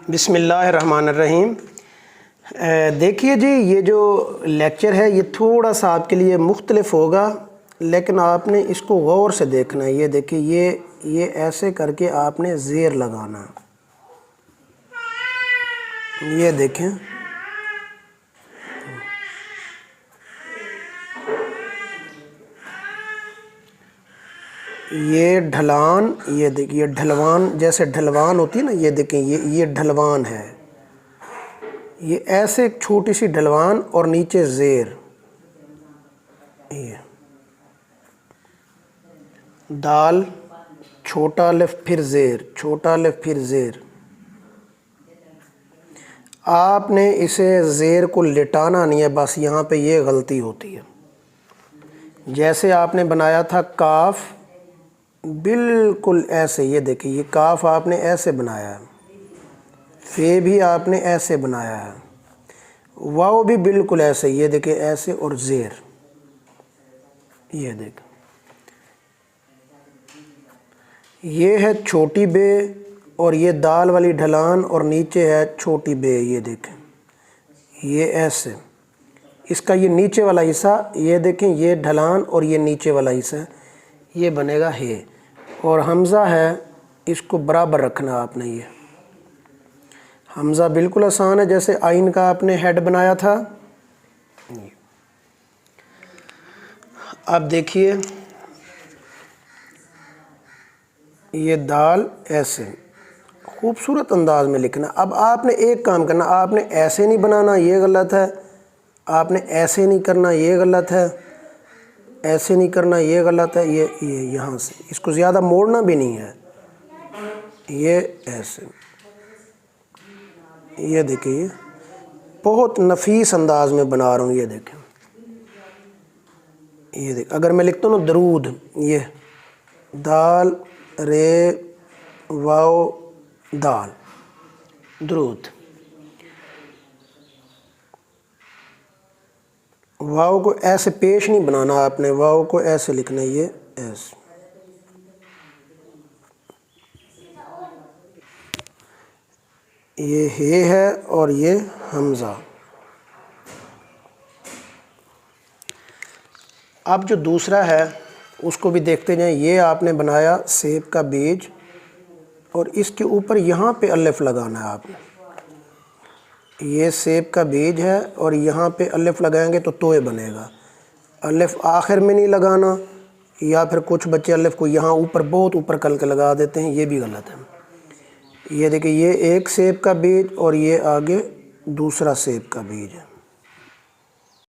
بسم اللہ الرحمن الرحیم۔ دیکھیے جی، یہ جو لیکچر ہے یہ تھوڑا سا آپ کے لیے مختلف ہوگا، لیکن آپ نے اس کو غور سے دیکھنا ہے۔ یہ دیکھیے، یہ ایسے کر کے آپ نے زیر لگانا ہے۔ یہ دیکھیں، یہ ڈھلان، یہ دیکھیے ڈھلوان، جیسے ڈھلوان ہوتی ہے نا، یہ دیکھیں یہ ڈھلوان ہے۔ یہ ایسے ایک چھوٹی سی ڈھلوان اور نیچے زیر، یہ دال، چھوٹا الف پھر زیر، چھوٹا الف پھر زیر۔ آپ نے اسے زیر کو لٹانا نہیں ہے، بس یہاں پہ یہ غلطی ہوتی ہے۔ جیسے آپ نے بنایا تھا کاف، بالکل ایسے، یہ دیکھیں یہ کاف آپ نے ایسے بنایا ہے، فے بھی آپ نے ایسے بنایا ہے، واو بھی بالکل ایسے، یہ دیکھیں ایسے، اور زیر، یہ دیکھیں یہ ہے چھوٹی بے، اور یہ دال والی ڈھلان، اور نیچے ہے چھوٹی بے۔ یہ دیکھیں یہ ایسے، اس کا یہ نیچے والا حصہ، یہ دیکھیں یہ ڈھلان اور یہ نیچے والا حصہ، یہ بنے گا ہے۔ اور حمزہ ہے، اس کو برابر رکھنا آپ نے۔ یہ حمزہ بالکل آسان ہے، جیسے آئین کا آپ نے ہیڈ بنایا تھا۔ اب دیکھیے یہ دال ایسے خوبصورت انداز میں لکھنا۔ اب آپ نے ایک کام کرنا، آپ نے ایسے نہیں بنانا، یہ غلط ہے۔ آپ نے ایسے نہیں کرنا، یہ غلط ہے۔ ایسے نہیں کرنا، یہ غلط ہے۔ یہ یہاں سے اس کو زیادہ موڑنا بھی نہیں ہے، یہ ایسے۔ یہ دیکھیں یہ بہت نفیس انداز میں بنا رہا ہوں۔ یہ دیکھیں، یہ دیکھ، اگر میں لکھتا ہوں نا درود، یہ دال رے واو دال، درود۔ واو کو ایسے پیش نہیں بنانا آپ نے، واو کو ایسے لکھنا ہے، یہ ایسے۔ یہ ہے اور یہ حمزہ۔ اب جو دوسرا ہے اس کو بھی دیکھتے جائیں۔ یہ آپ نے بنایا سیب کا بیج، اور اس کے اوپر یہاں پہ الف لگانا ہے آپ نے۔ یہ سیب کا بیج ہے، اور یہاں پہ الف لگائیں گے تو توئے بنے گا۔ الف آخر میں نہیں لگانا، یا پھر کچھ بچے الف کو یہاں اوپر، بہت اوپر کر کے لگا دیتے ہیں، یہ بھی غلط ہے۔ یہ دیکھیں یہ ایک سیب کا بیج، اور یہ آگے دوسرا سیب کا بیج ہے۔